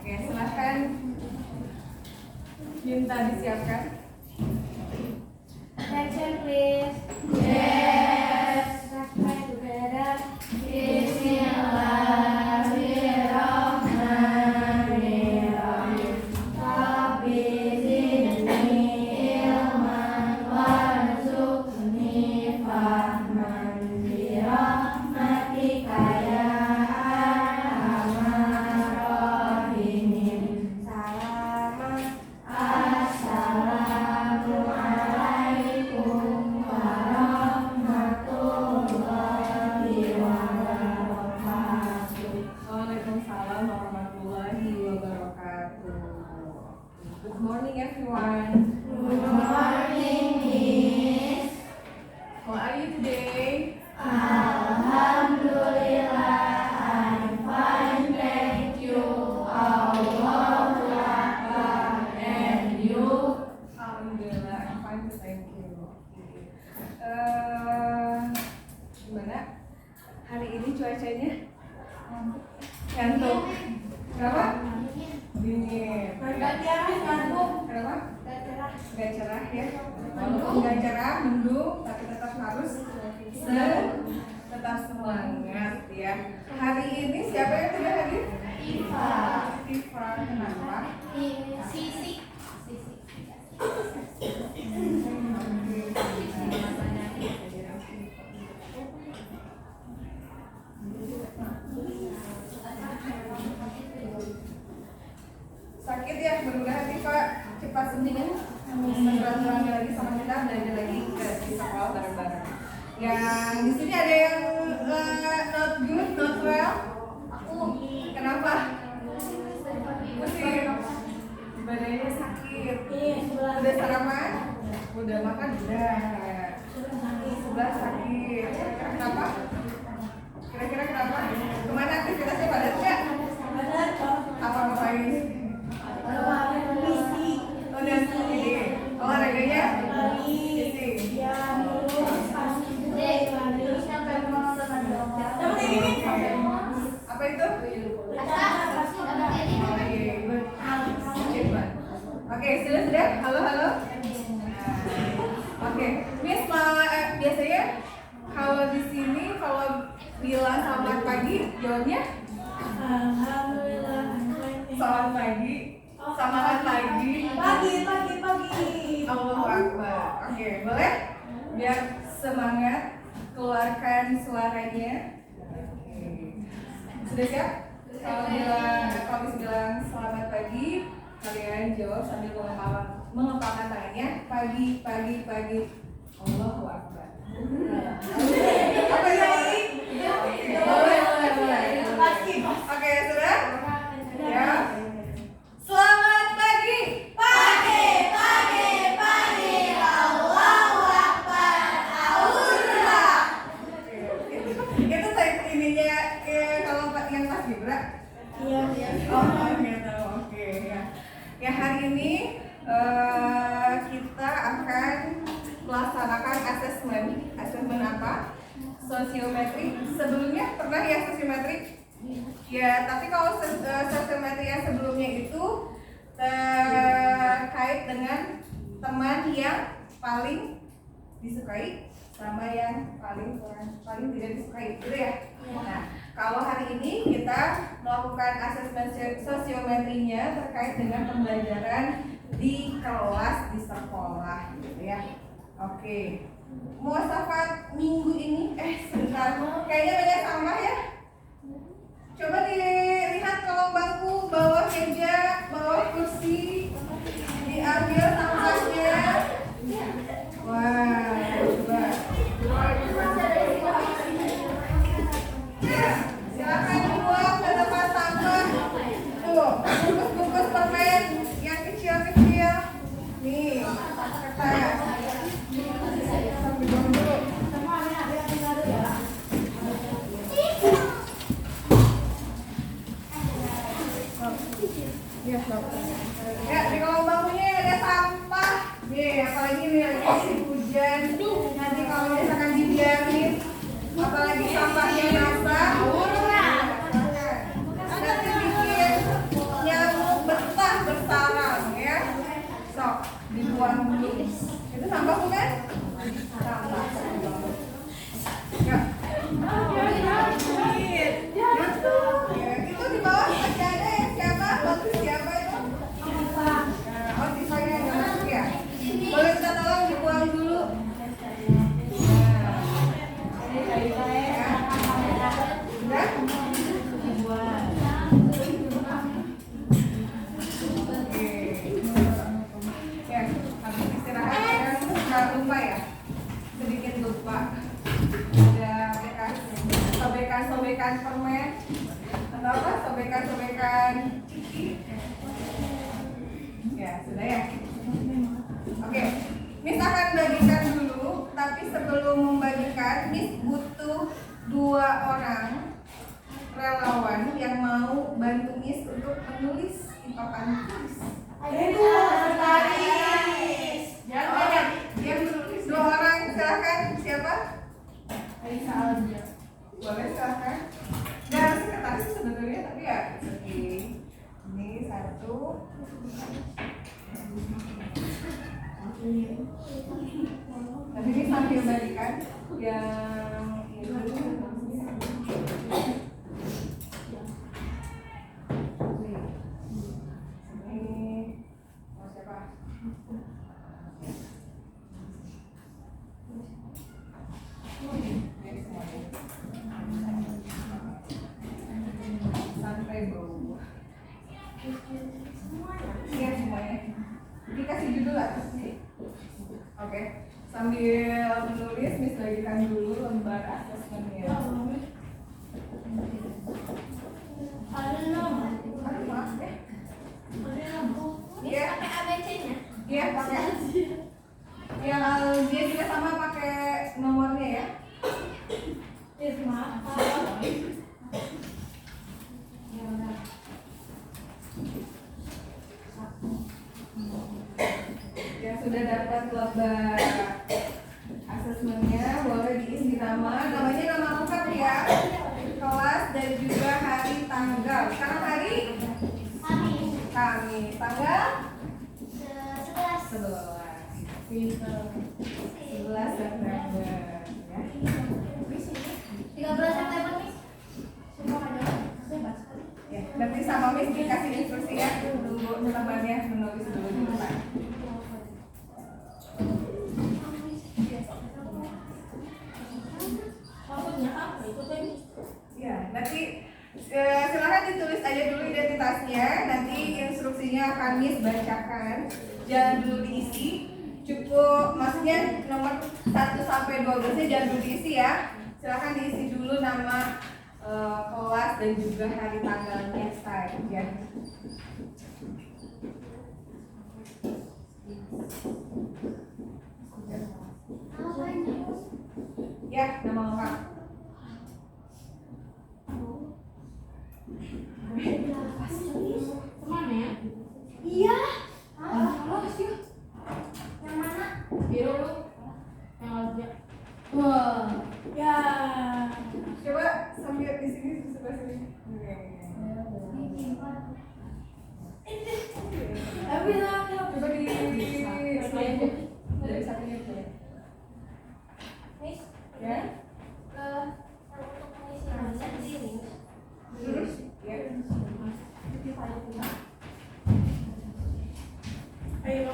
Oke, silahkan minta disiapkan. Attention please. Yes. Try together. Bismillahirrahmanirrahim. Rabbi'zidni ilman warzuqni fahman birahmatika ya arhamar rahimin. Assalamualaikum warahmatullahi wabarakatuh. Waalaikumsalam warahmatullahi wabarakatuh. Good morning everyone. Good morning, Miss. How are you today? Alhamdulillah, I'm fine, thank you. Allahu Akbar. And you? Alhamdulillah, I'm fine, thank you. Gimana? Hari ini cuacanya? Ngantuk. Kenapa? Dingin. Kenapa? Gak cerah ya. Walaupun gak cerah, mendung, tapi tetap harus tetap semangat ya. Hari ini siapa yang tidak hadir? Tifa. Kenapa? Sisi. Sakit ya, mudah-mudahan Tifa cepat sembuh. Berjalan lagi sama kita, belajar lagi di sekolah bareng-bareng. Yang di sini ada yang not good, not well. Aku. Kenapa? Pusing. Badannya sakit. Udah sarapan? Udah makan? Udah. Sebelah sakit. Kenapa? Kira-kira kenapa? Kemana aktivitasnya padat nggak? Apa ngapain? Oh, dan ini olahraganya? Fisik. Apa itu? Oke, sudah? Halo. Oke, Miss, biasanya kalau di sini kalau bilang selamat pagi, jawabnya Alhamdulillah. selamat pagi, semangat pagi. Pagi. Allahu Akbar. Oke, boleh? Biar semangat, keluarkan suaranya. Oke. Sudah siap? Kalau bisa bilang selamat pagi, kalian jawab sambil mengepalkan tangannya. Pagi. Allahu Akbar. Apa lagi? Boleh. Oke, sudah? Ya. Selamat pagi. Allahu Akbar. Alhamdulillah. Itu ininya kalau yang pas Gibra. Iya. Oh, gitu. Oke, ya. Ya, hari ini kita akan melaksanakan asesmen apa? Sosiometri. Sebelumnya pernah ya sosiometri? Ya, tapi kalau sosiometri yang sebelumnya itu terkait dengan teman yang paling disukai sama yang paling tidak disukai, gitu ya. Nah, kalau hari ini kita melakukan asesmen sosiometrinya terkait dengan pembelajaran di kelas di sekolah, gitu ya. Oke, muasafat minggu ini, sebentar, kayaknya banyak sampah ya. Coba dilihat kolong bangku, bawah meja, bawah kursi, diambil sampahnya. Wah, coba. Ya, silakan dibuang ke tempat sampah. Tuh, bungkus-bungkus permen yang kecil-kecil. Nih, kertas. Sambil buang dulu. Ya, di kolong bangkunya ada sampah. Nih, apalagi nih lagi musim hujan. Nanti kalau misalkan dibiarin, apalagi sampahnya basah, nanti bikin nyamuk Ya, sudah ya. Oke, Miss akan bagikan dulu, tapi sebelum membagikan, Miss butuh 2 orang relawan yang mau bantu Miss untuk menulis di papan tulis. Jangan banyak, yang menulis 2 orang, silahkan. Siapa? Aisyah Aldia. Boleh silahkan. Nggak harus sekretaris sebetulnya, tapi ya oke. Ini 1. Nanti ini sambil bagikan yang ini mau siapa? Santai bro. Iya semuanya. Dikasih judul atas sih. Oke, sambil menulis, Miss bagikan dulu lembar asesmennya. Ada nama. Aduh maaf ya. Ada nama. Iya. Pakai ABC-nya. Iya pakai. Yang dia juga sama pakai nomornya ya. Irma. Yang sudah dapat lembar asesmennya boleh diisi namanya nama lengkap ya, kelas dan juga hari tanggal. Sekarang hari Kamis, tanggal 11 September ya. 13 September nih. Ya, nanti sama Miss dikasih instruksi ya, tunggu lembarnya menulis dulu di depan. Maksudnya apa itu teh? Ya, nanti silakan ditulis aja dulu identitasnya. Nanti instruksinya akan Miss bacakan. Jangan dulu diisi. Cukup, maksudnya nomor 1 sampai 12-nya jangan dulu diisi ya. Silakan diisi dulu nama kelas dan juga hari tanggalnya saja. Ya, nama lengkap. Kemana ya? Iya. Yang mana? Biru lu yang aja. Wah. Ya. Coba sambil di sini di sebelah sini. Tapi lah. Coba di dari satunya dulu. Miss, Ya. untuk mengisi di sini. Terus ya. Ayo.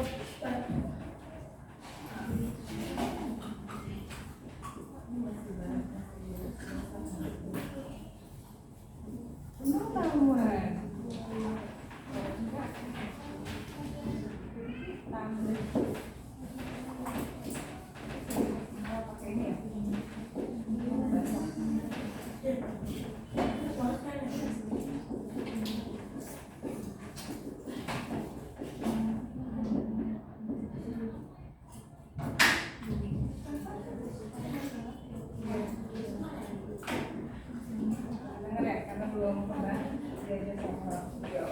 Pengetahuan. Pakai ini ya. Dengar ya, karena belum pernah diajak sama beliau.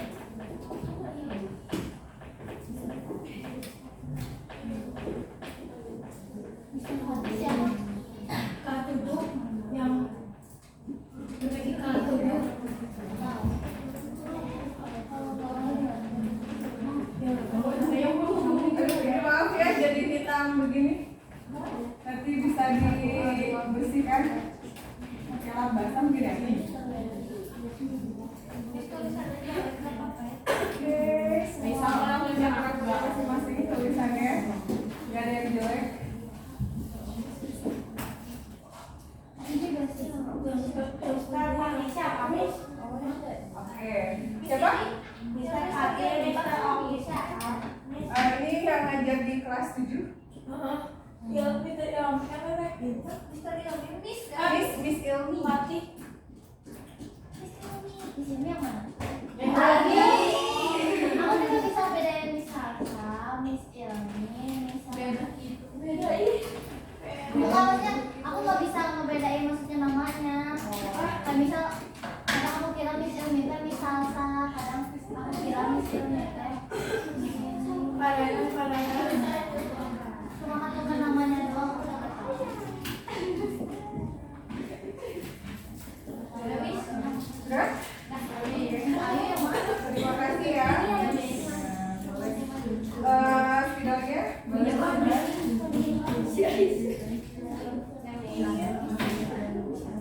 Kartu tuh yang berbagi kartu tuh. Ini maaf ya, jadi hitam begini. Nanti bisa dibersihkan pakai lap basah mungkin ya. Oke, sama mencatat masing-masing tulisannya, nggak ada yang jelek. Oke, siapa? Ini yang ngajar di kelas 7. Ya, itu yang apa itu? Miss Ilmi. Mati. Yang Sudah? Terima kasih ya. Spidolnya boleh?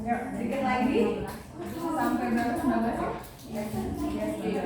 Yuk, sedikit lagi sampai berapa 19 ya? Iya.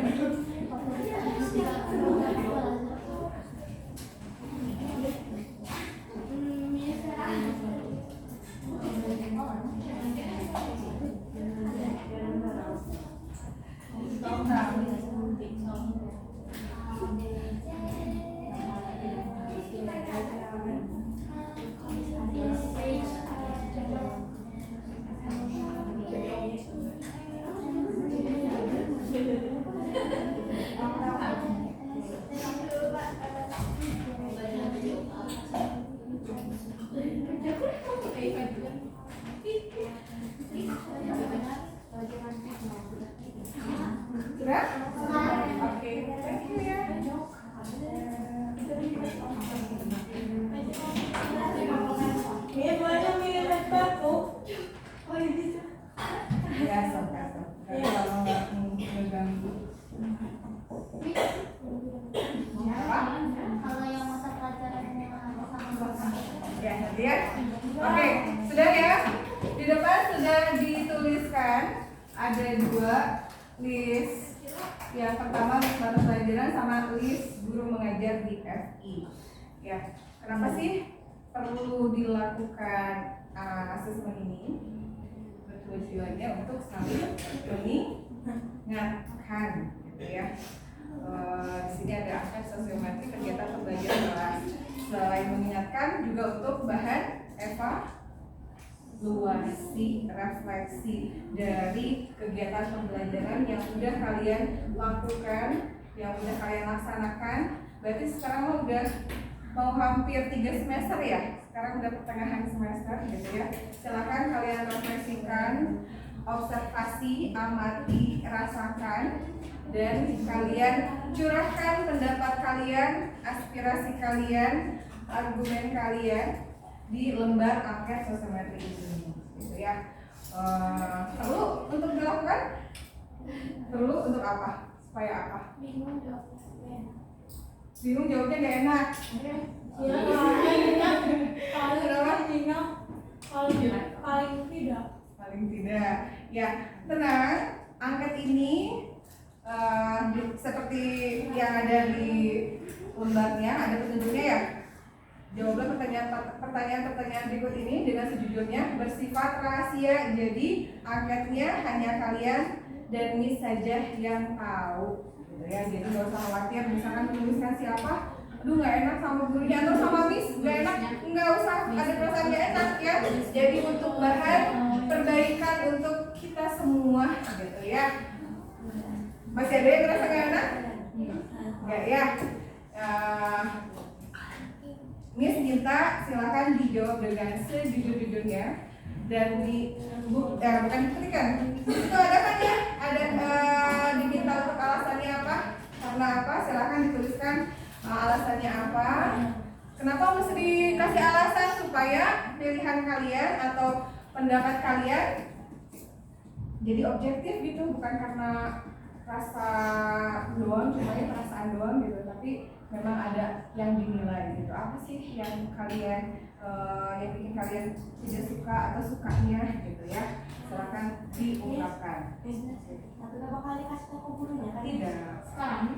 Sudah? Oke, thank you ya. Ya, sok. Kalau nggak mengganggu. Apa? Kalau yang masa pelajarannya sama-sama. Ya, nanti ya. Oke, sudah ya. Di depan sudah dituliskan ada 2 list. Yang pertama list mata pelajaran sama list guru mengajar di FI. Ya, kenapa sih perlu dilakukan asesmen ini? Tujuannya untuk saling mengingatkan, gitu ya. Di sini ada aspek sosiometrik kegiatan pembelajaran kelas. Selain mengingatkan, juga untuk bahan evaluasi, refleksi dari kegiatan pembelajaran yang sudah kalian lakukan, yang sudah kalian laksanakan. Berarti sekarang udah mau hampir 3 semester ya. Sekarang udah pertengahan semester gitu ya. Silakan kalian refleksikan, observasi, amati, rasakan, dan kalian curahkan pendapat kalian, aspirasi kalian, argumen kalian di lembar angket sosiometrik ini, gitu ya. Perlu untuk dilakukan? Perlu untuk apa? Supaya apa? Bingung jawabnya. Bingung jawabnya gak enak. Paling tidak. Ya, tenang. Angket ini seperti yang ada di lembarnya, ada petunjuknya ya. Jawablah pertanyaan berikut ini dengan sejujurnya, bersifat rahasia. Jadi angketnya hanya kalian dan Miss saja yang tahu, gitu ya. Jadi nggak usah khawatir, misalkan menuliskan siapa, aduh nggak enak sama gurunya atau sama Miss, nggak enak, nggak usah ada perasaan nggak enak ya. Jadi untuk bahan perbaikan untuk kita semua, gitu ya. Masih ada yang merasa nggak enak? Nggak ya. Miss minta silakan dijawab dengan sejujur-jujurnya dan bukan diberikan. Itu ada kan ya? Ada diminta untuk alasannya apa? Karena apa? Silakan dituliskan alasannya apa. Kenapa mesti dikasih alasan? Supaya pilihan kalian atau pendapat kalian jadi objektif gitu, bukan karena rasa doang, cuma perasaan doang gitu, tapi memang ada yang dinilai gitu. Apa sih yang kalian yang bikin kalian tidak suka atau sukanya gitu ya? Silakan diungkapkan. Tapi berapa kali kasih tahu gurunya kan? Tidak. Sekarang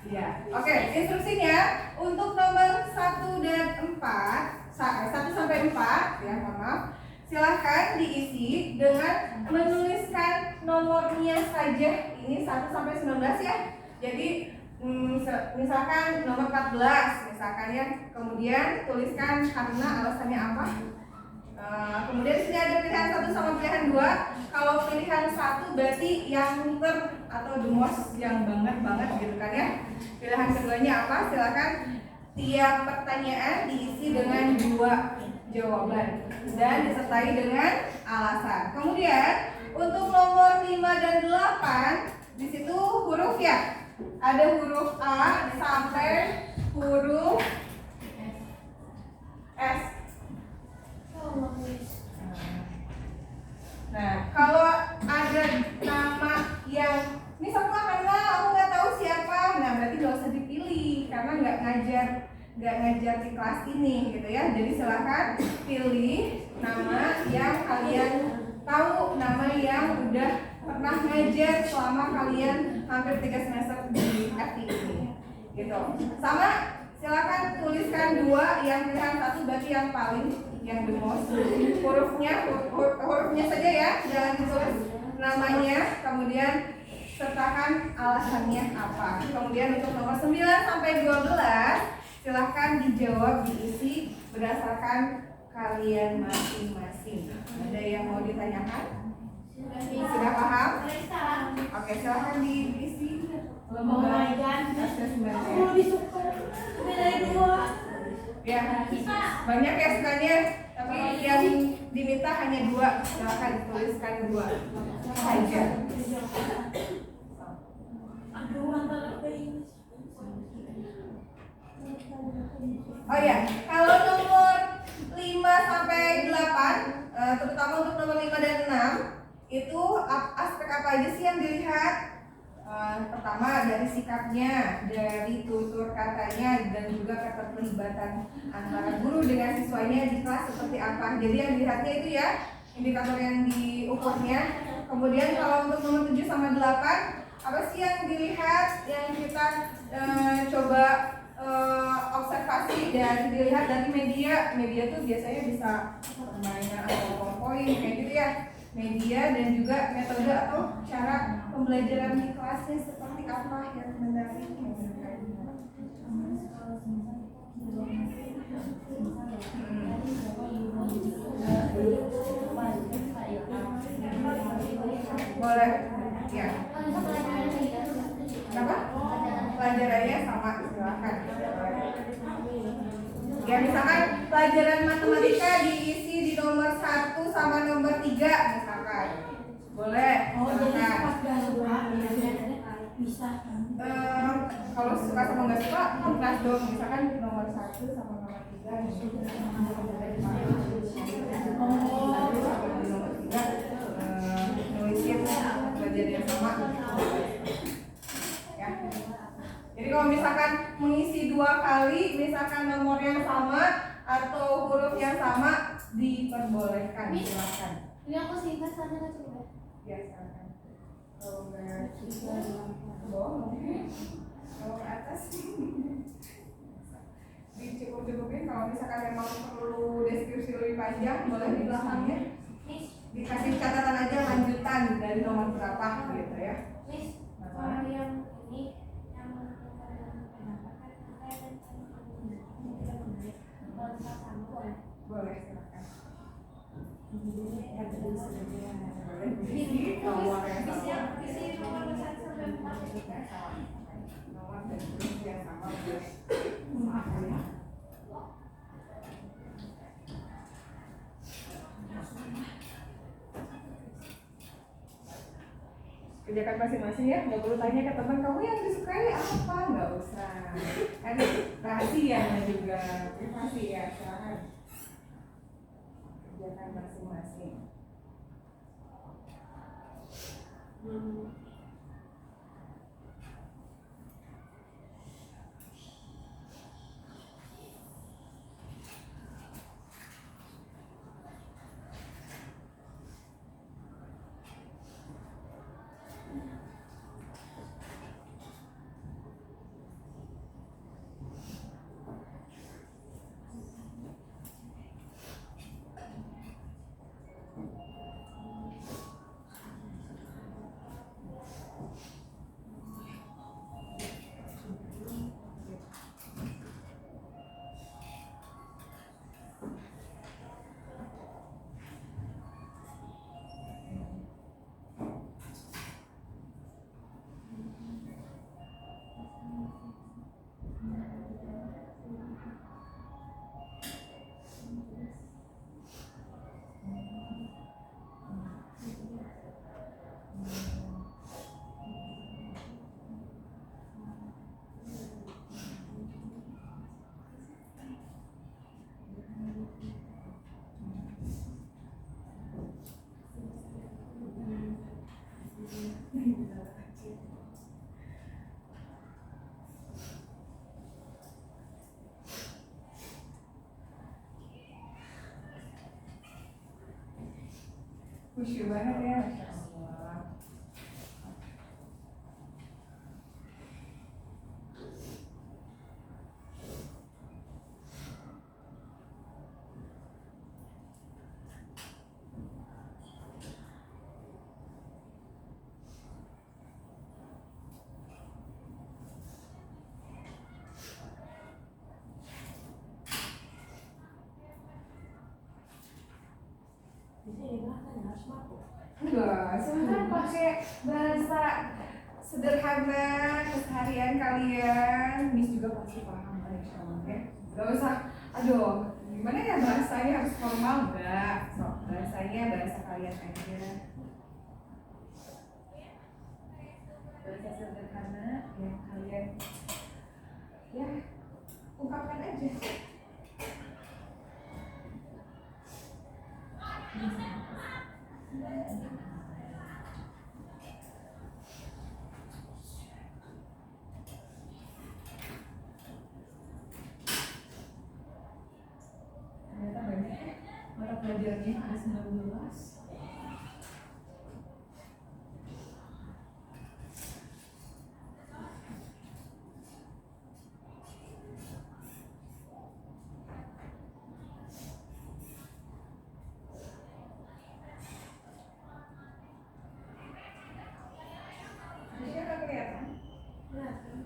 Iya. Oke, instruksinya untuk nomor 1 dan 4, 1 sampai 4 ya, mohon maaf. Silahkan diisi dengan menuliskan nomornya saja. Ini 1 sampai 19 ya. Jadi misalkan nomor 14 misalkan ya, kemudian tuliskan karena alasannya apa. Kemudian di sini ada pilihan 1 sama pilihan 2. Kalau pilihan 1 berarti yang atau the most, yang banget gitu kan ya. Pilihan keduanya apa? Silakan tiap pertanyaan diisi dengan 2 jawaban dan disertai dengan alasan. Kemudian untuk nomor 5 dan 8 di situ huruf ya. ada huruf A sampai huruf S. Nah, kalau ada nama yang ini semua karena aku nggak tahu siapa, nah berarti nggak usah dipilih karena nggak ngajar di kelas ini gitu ya. Jadi silahkan pilih nama yang kalian tahu, nama yang udah pernah ngajar selama kalian hampir 3 semester di FT ini gitu. Sama silakan tuliskan 2, yang pilihan 1 berarti yang paling yang the most. Hurufnya saja ya, jangan ditulis namanya, kemudian sertakan alasannya apa. Kemudian untuk nomor 9 sampai 12 silahkan dijawab, diisi berdasarkan kalian masing-masing. Ada yang mau ditanyakan? Sudah paham? Oke, silahkan diisi asesmennya. Ya, banyak ya sukanya, tapi yang diminta hanya 2. Silahkan dituliskan 2 saja. Oh ya, kalau nomor 5 sampai 8, terutama untuk nomor 5 dan 6, itu aspek apa aja sih yang dilihat? Pertama dari sikapnya, dari tutur katanya, dan juga keterlibatan antara guru dengan siswanya di kelas seperti apa. Jadi yang dilihatnya itu ya, indikator yang diukurnya. Kemudian kalau untuk nomor 7 sama 8, apa sih yang dilihat, yang kita coba observasi dan dilihat dari media. Media tuh biasanya bisa permainan atau PowerPoint kayak gitu ya. Media dan juga metode atau cara pembelajaran di kelasnya seperti apa yang menarik. Boleh ya. Kenapa? Pelajarannya sama, silakan. Ya misalkan pelajaran matematika diisi di nomor 1 sama nomor 3 misalkan. Boleh. Bisa. Kalau suka sama nggak suka, kelas dong. Misalkan nomor 1 sama nomor 3. Nomor 3 nulisin pelajaran yang sama. Ya. Jadi kalau misalkan mengisi 2 kali, misalkan nomor yang sama atau huruf yang sama, diperbolehkan, silakan. Ini aku singkat sana nggak coba? Ya silakan. Kalau nggak bisa bawah, kalau ke atas dicukup-cukupin. Kalau misalkan memang perlu deskripsi lebih panjang, boleh di belakangnya dikasih catatan aja lanjutan dari nomor berapa gitu ya. Orang yang ini Boleh silakan. Boleh nomor yang sama. Nomor dan huruf yang sama boleh. Kerjakan masing-masing ya, nggak perlu tanya ke teman kamu yang disukai apa, nggak usah. Kan rahasia juga, privasi ya, silahkan. Kerjakan masing-masing. Khusyuk banget ya, Masya Allah. Bisa digunakan harus mampu. Enggak, sebenarnya pakai bahasa sederhana keseharian kalian. Miss juga pasti paham kan, insya Allah ya. Gak usah, aduh, gimana ya bahasanya harus formal enggak? So, bahasanya bahasa kalian aja. Bahasa sederhana yang kalian ya ungkapkan aja. Ternyata banyak ya mata pelajarannya ada 19. Bisa nggak kelihatan? Kelihatan.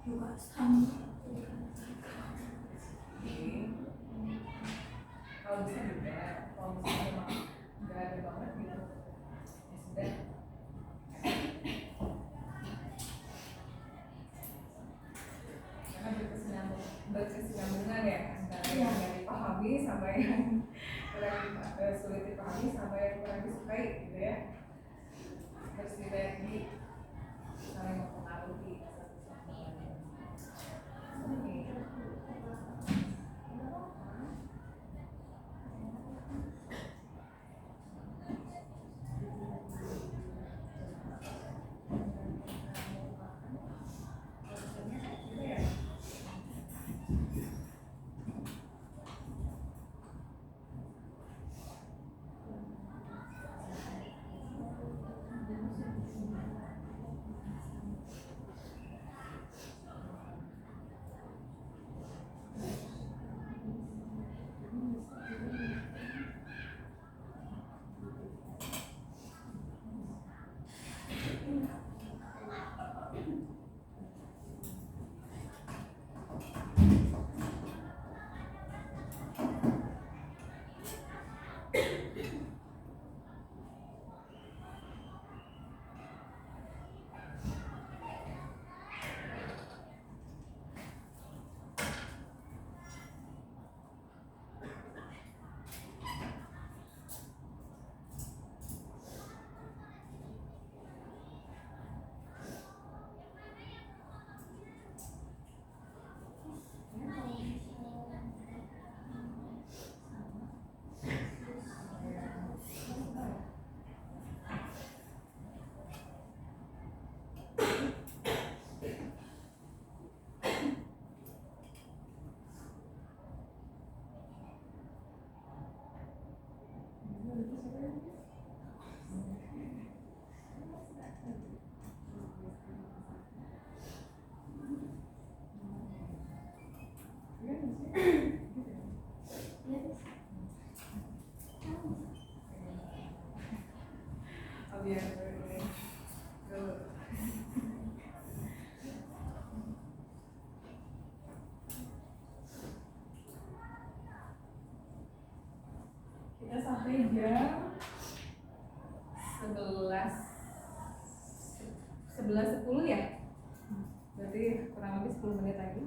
Juga sama. Kalau bisa juga, kalau misalnya memang nggak ada banget gitu, ya sudah. Karena berkesinambungan ya antara yang nggak dipahami sama yang kurang sulit dipahami sama yang kurang disukai gitu ya. Bersinergi saling mempengaruhi satu sama lain. Oke. Oh biar ini dulu. Kita sampai jam 11:10 ya. Berarti kurang lebih 10 menit lagi.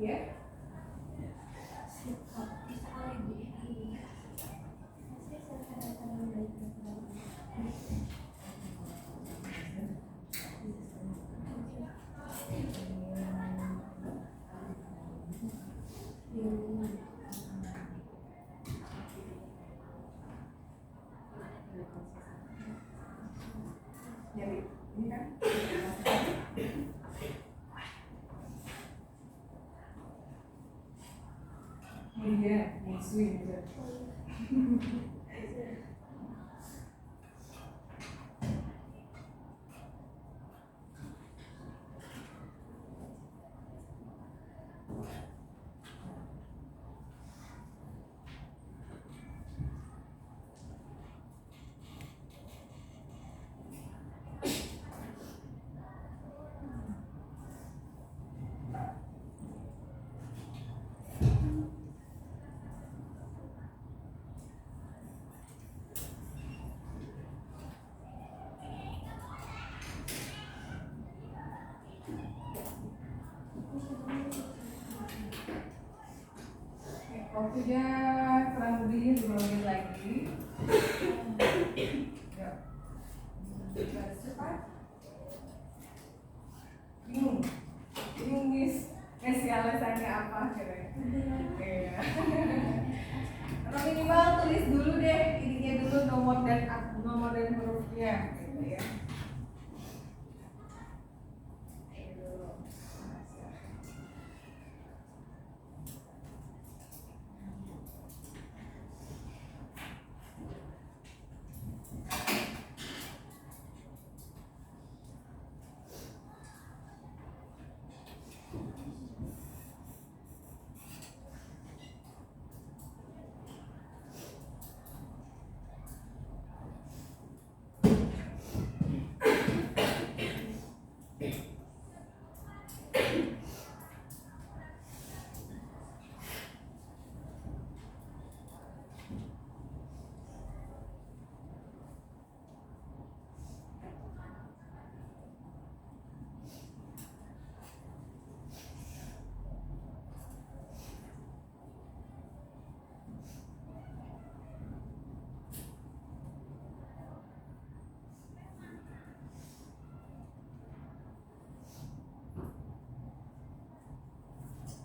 Ya. Jadi ini kan iya, musuh gitu. Waktunya kurang lebih 5 menit lagi. Ya. Harus cepat. Bingung Miss, ngasih alasannya apa kira-kira? Iya. Atau minimal tulis dulu deh, ininya dulu nomor dan hurufnya, gitu ya.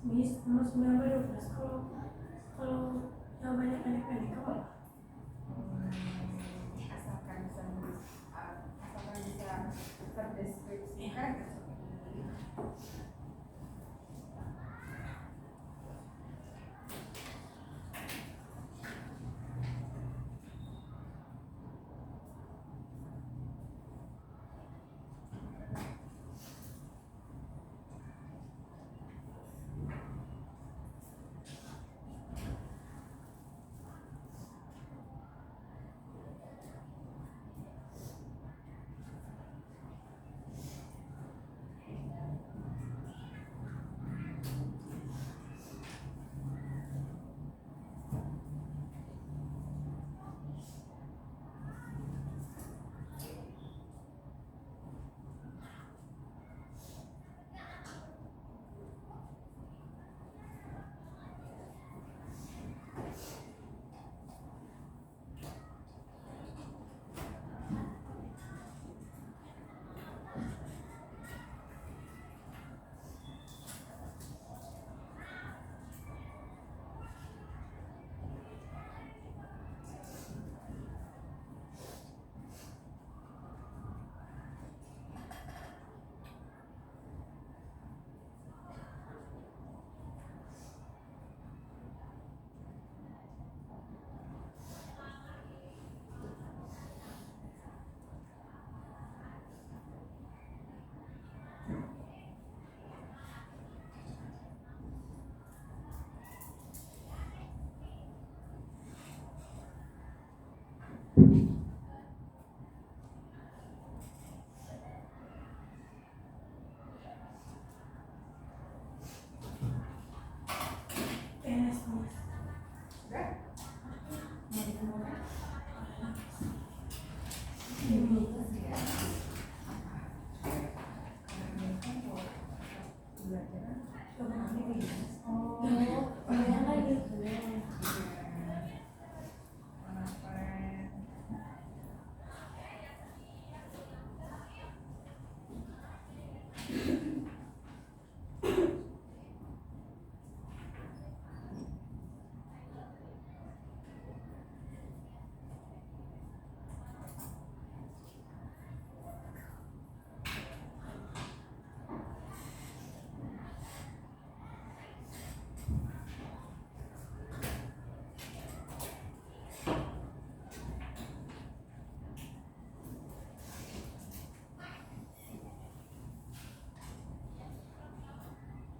Miss, nomor 9 kalau jawabannya pendek-pendek apa? Asalkan bisa terdeskripsikan. PNS Mas. Sudah? Mau ditemukan? Banyak lagi.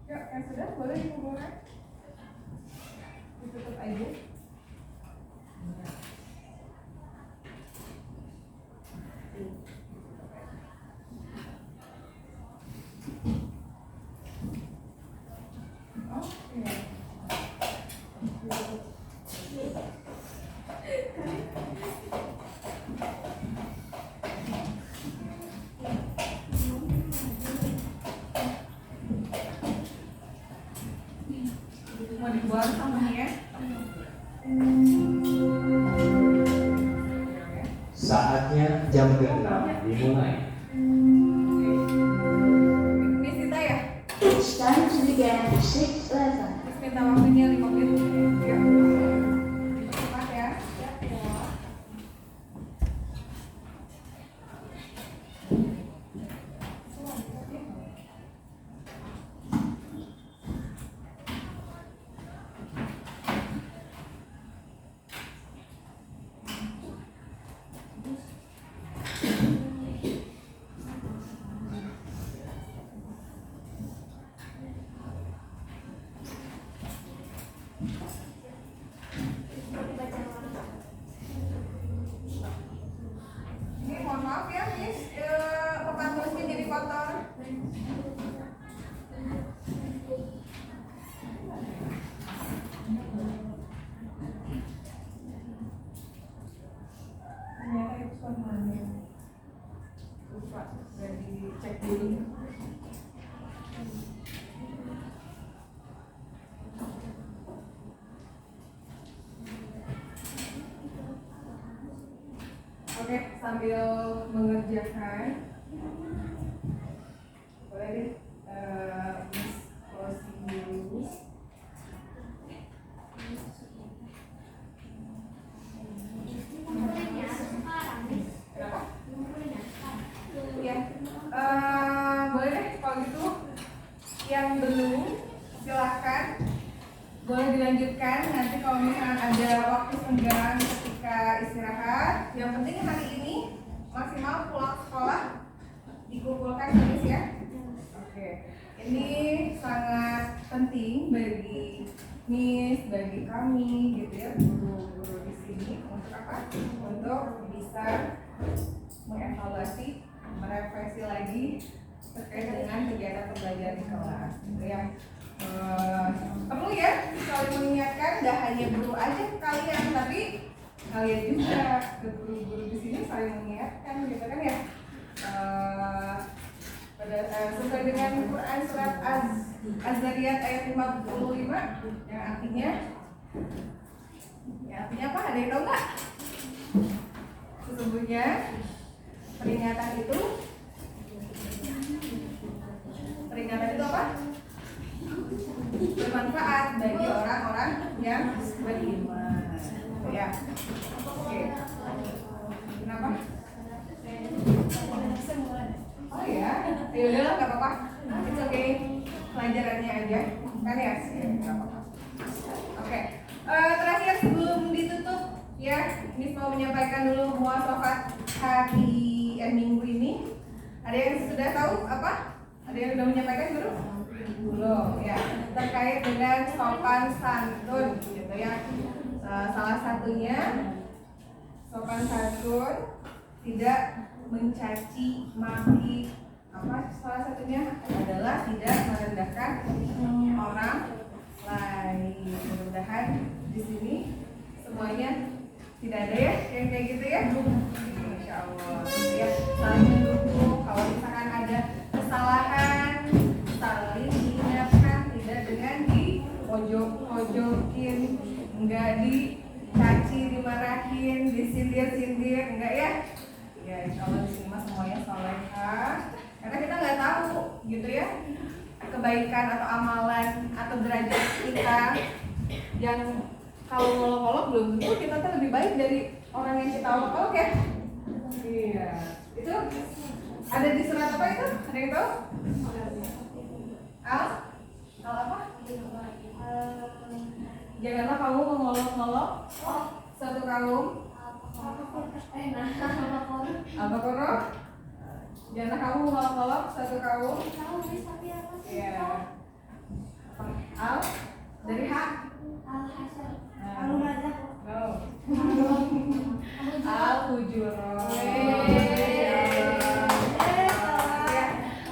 Yuk, yang sudah boleh dikumpulkan. Ditutup aja. Oh, iya. Mau dibuang sampahnya? Saatnya jam ke-6 dimulai. Miss Tita ya? It's time to begin the sixth lesson. Miss minta waktunya 5 menit. Yuk. Cepat ya. Ini mohon maaf ya, Miss. Papan tulisnya jadi kotor. Ternyata itu formalnya. Lupa, udah dicek dulu. Oke, sambil mengerjakan, boleh deh Miss closing dulu. Kenapa? Iya, boleh deh kalau gitu. Yang belum, silahkan. Boleh dilanjutkan nanti kalau misalnya ada waktu senggang ketika istirahat. Yang penting hari ini maksimal pulang sekolah dikumpulkan tulis ya. Oke, ini sangat penting bagi Miss, bagi kami gitu ya, guru-guru di sini untuk apa? Untuk bisa mengevaluasi, merefleksi lagi terkait dengan kegiatan pembelajaran di kelas. Gitu ya. Perlu ya saling mengingatkan, gak hanya guru aja ke kalian, tapi kalian juga ke guru-guru di sini saling mengingatkan gitu kan ya. Sesuai dengan Quran surat Az-Zariyat ayat 55 yang artinya apa? Ada yang tahu nggak? Sesungguhnya peringatan itu apa? Bermanfaat bagi orang-orang yang beriman. Ya. Oke. Kenapa? Oh ya, yaudah lah, nggak apa-apa. It's okay. Pelajarannya aja, kan ya? Nggak apa-apa. Oke. Terakhir sebelum ditutup, ya, Miss mau menyampaikan dulu muasafat hari Minggu ini. Ada yang sudah tahu apa? Ada yang sudah menyampaikan dulu? Belum, ya. Terkait dengan sopan santun, gitu ya. Salah satunya sopan santun, tidak mencaci maki. Apa salah satunya adalah tidak merendahkan orang lain. Mudah-mudahan di sini semuanya tidak ada ya yang kayak gitu ya. Insya Allah ya, saling mendukung. Kalau misalkan ada kesalahan saling diingatkan, tidak dengan dipojok-pojokin, enggak dicaci, dimarahin, disindir-sindir, enggak ya. Ya insya Allah di sini mah semuanya salehah. Karena kita nggak tahu gitu ya kebaikan atau amalan atau derajat kita yang kalau ngolok-ngolok belum tentu kita tuh lebih baik dari orang yang kita olok-olok ya. Iya. Itu ada di surat apa itu? Ada yang tahu? Al apa? Janganlah kamu mengolok-olok satu kaum. Al-Baqarah. Janganlah kamu mengolok-olok satu kaum. Ya. Al dari hak. Al-Hujurat.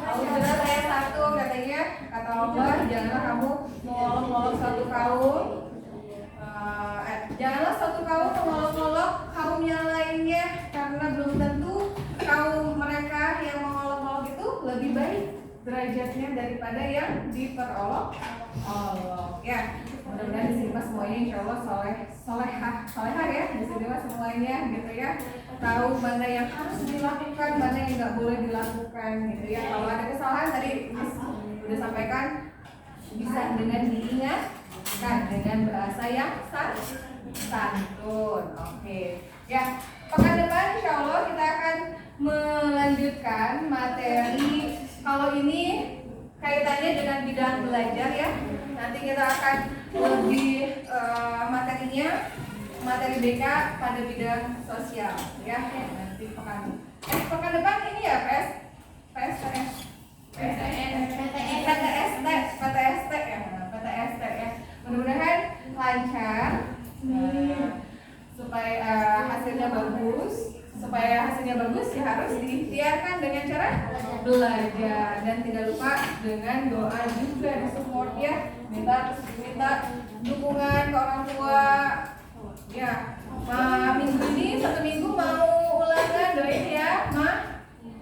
Al-Hujurat ayat 1 katanya, kata Allah, janganlah kamu mengolok-olok satu kaum. Janganlah satu kaum mengolok-olok kaum yang lainnya, karena belum tentu kaum mereka yang mengolok-olok itu lebih baik derajatnya daripada yang diperolok Allah. Ya, mudah-mudahan di sini mas semuanya insya Allah solehah ya. Di sini mas semuanya gitu ya, tahu mana yang harus dilakukan, mana yang nggak boleh dilakukan gitu ya. Kalau ada kesalahan tadi mas udah sampaikan, bisa dengan diingatkan dengan bahasa yang santun. Oke. Ya, pekan depan insya Allah kita akan melanjutkan materi. Kalau ini kaitannya dengan bidang belajar ya. Nanti kita akan lebih materinya materi BK pada bidang sosial ya. Nanti pekan depan ini ya PTST ya. Mudah-mudahan lancar supaya hasilnya bagus. Supaya hasilnya bagus ya harus diikhtiarkan dengan cara belajar, dan tidak lupa dengan doa juga disupport ya. Minta dukungan ke orang tua ya. Minggu ini 1 minggu mau ulangan, doain ya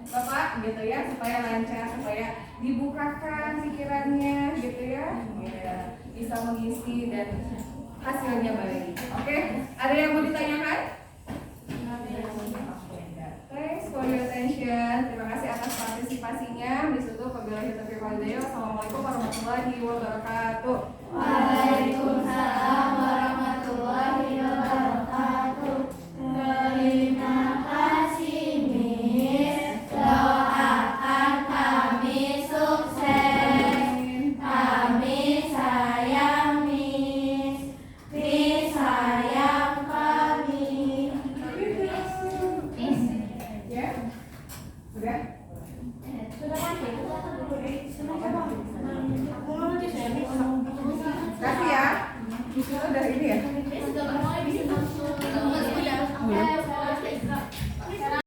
Bapak gitu ya, supaya lancar, supaya dibukakan pikirannya gitu ya, bisa mengisi dan hasilnya baik. Oke, ada yang mau ditanyakan?